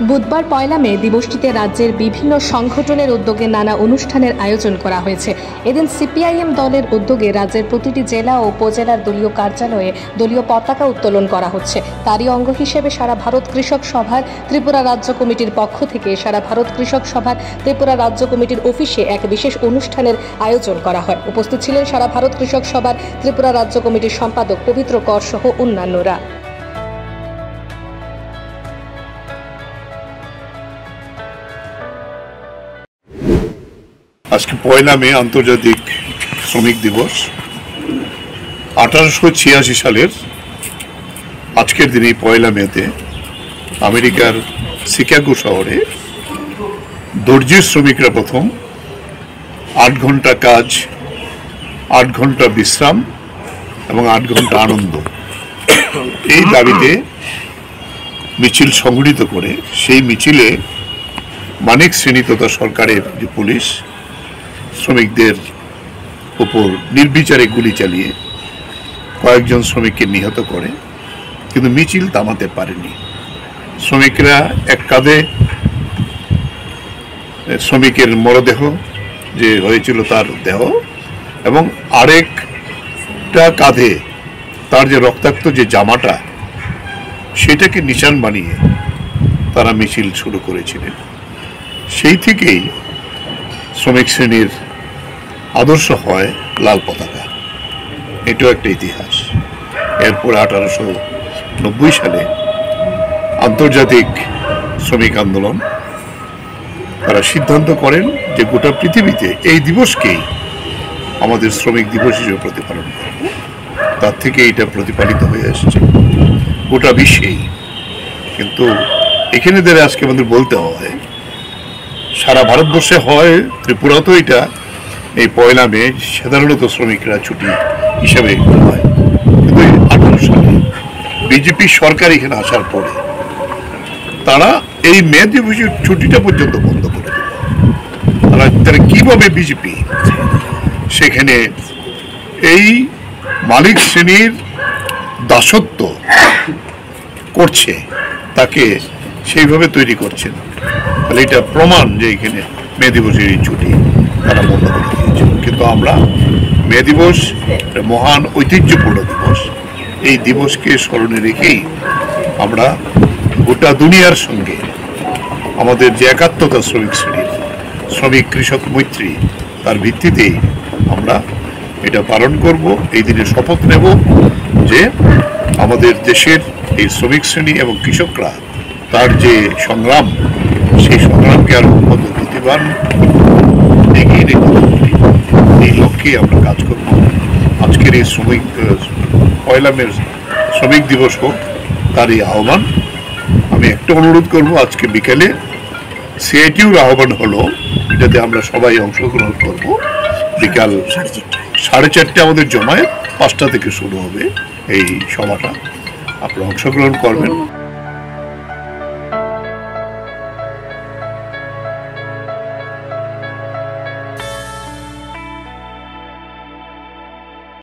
বুধবার ১ মে দিবসটিতে রাজ্যের বিভিন্ন সংগঠনের উদ্যোগে নানা অনুষ্ঠানের আয়োজন করা হয়েছে। এদিন সিপিআইএম দলের উদ্যোগে রাজ্যের প্রতিটি জেলা ও উপজেলার দলীয় কার্যালয়ে দলীয় পতাকা উত্তোলন করা হচ্ছে। তারই অঙ্গ হিসেবে সারা ভারত কৃষক সভার ত্রিপুরা রাজ্য কমিটির পক্ষ থেকে সারা ভারত কৃষক সভার ত্রিপুরা রাজ্য কমিটির অফিসে এক বিশেষ অনুষ্ঠানের আয়োজন করা হয়। উপস্থিত ছিলেন সারা ভারত কৃষক সভার ত্রিপুরা রাজ্য কমিটির সম্পাদক পবিত্র কর সহ অন্যান্যরা। আজকে ১ মে আন্তর্জাতিক শ্রমিক দিবস। 1886 সালের আজকের দিনে ১ মেতে আমেরিকার শিকাগো শহরে দর্জি শ্রমিকরা প্রথম ৮ ঘন্টা কাজ, ৮ ঘন্টা বিশ্রাম এবং ৮ ঘন্টা আনন্দ এই দাবিতে মিছিল সংগঠিত করে সেই মিছিলে মানিক শ্রেণী তথা সরকারের যে পুলিশ শ্রমিকদের উপর নির্বিচারে গুলি চালিয়ে কয়েকজন শ্রমিককে নিহত করে, কিন্তু মিছিল থামাতে পারেনি। শ্রমিকরা এক কাঁধে শ্রমিকের মরদেহ যে হয়েছিল তার দেহ এবং আরেকটা কাঁধে তার যে রক্তাক্ত যে জামাটা সেটাকে নিশান বানিয়ে তারা মিছিল শুরু করেছিলেন। সেই থেকেই শ্রমিক শ্রেণীর আদর্শ হয় লাল পতাকা। এটাও একটা ইতিহাস। এরপরে 1890 সালে আন্তর্জাতিক শ্রমিক আন্দোলন তারা সিদ্ধান্ত করেন যে গোটা পৃথিবীতে এই দিবসকেই আমাদের শ্রমিক দিবস হিসেবে প্রতিপালন করব। তার থেকে এটা প্রতিপালিত হয়ে আসছে গোটা বিশ্বেই। কিন্তু এখানে ধরে আজকে আমাদের বলতে হয় সারা ভারতবর্ষে হয়, ত্রিপুরাতেও এটা এই ১ মে সাধারণত শ্রমিকরা ছুটি হিসাবে হয়। কিন্তু 18 সালে বিজেপি সরকার এখানে আসার পরে তারা এই মে দিবসের ছুটিটা পর্যন্ত বন্ধ করে দিল। তারা কিভাবে বিজেপি সেখানে এই মালিক শ্রেণীর দাসত্ব করছে তাকে সেইভাবে তৈরি করছে না। তাহলে এটা প্রমাণ যে এখানে মে দিবসের এই ছুটি তারা বন্ধ করে দিয়েছে। কিন্তু আমরা মে দিবস মহান ঐতিহ্যপূর্ণ দিবস, এই দিবসকে স্মরণে রেখেই আমরা গোটা দুনিয়ার সঙ্গে আমাদের যে একাত্মতা শ্রমিক শ্রেণীর, শ্রমিক কৃষক মৈত্রী, তার ভিত্তিতেই আমরা এটা পালন করব। এই দিনে শপথ নেব যে আমাদের দেশের এই শ্রমিক শ্রেণী এবং কৃষকরা তার যে সংগ্রাম, সেই সংগ্রামকে আরো কত গতিবান এগিয়ে নিতে এই লক্ষ্যে আমরা কাজ করব। আজকের এই ১ মে শ্রমিক দিবস হোক তার এই আহ্বান। আমি একটা অনুরোধ করব, আজকে বিকেলে সিআইটিউর আহ্বান হলো, এটাতে আমরা সবাই অংশগ্রহণ করব। বিকাল 4:30 আমাদের জমায়েত, 5টা থেকে শুরু হবে এই সভাটা। আপনারা অংশগ্রহণ করবেন।